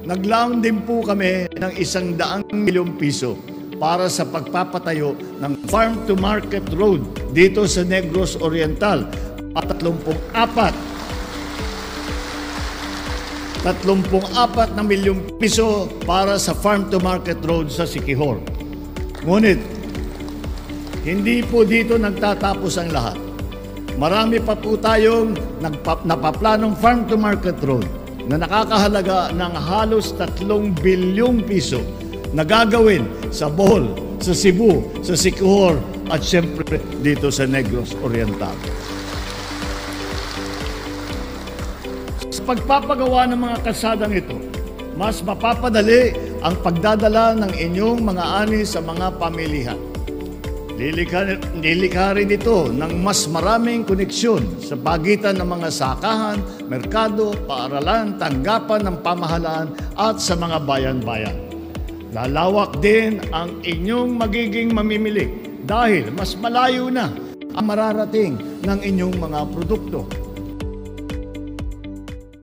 naglaon din po kami ng 100 milyong piso para sa pagpapatayo ng farm-to-market road dito sa Negros Oriental at 34 na milyong piso para sa farm-to-market road sa Siquijor. Ngunit, hindi po dito nagtatapos ang lahat. Marami pa po tayong napaplanong farm-to-market road na nakakahalaga ng halos 3 bilyong piso na gagawin sa Bohol, sa Cebu, sa Siquijor at siyempre dito sa Negros Oriental. Sa pagpapagawa ng mga kalsadang ito, mas mapapadali ang pagdadala ng inyong mga ani sa mga pamilihan. Lilikha rin ito ng mas maraming koneksyon sa pagitan ng mga sakahan, merkado, paaralan, tanggapan ng pamahalaan at sa mga bayan-bayan. Lalawak din ang inyong magiging mamimili dahil mas malayo na ang mararating ng inyong mga produkto.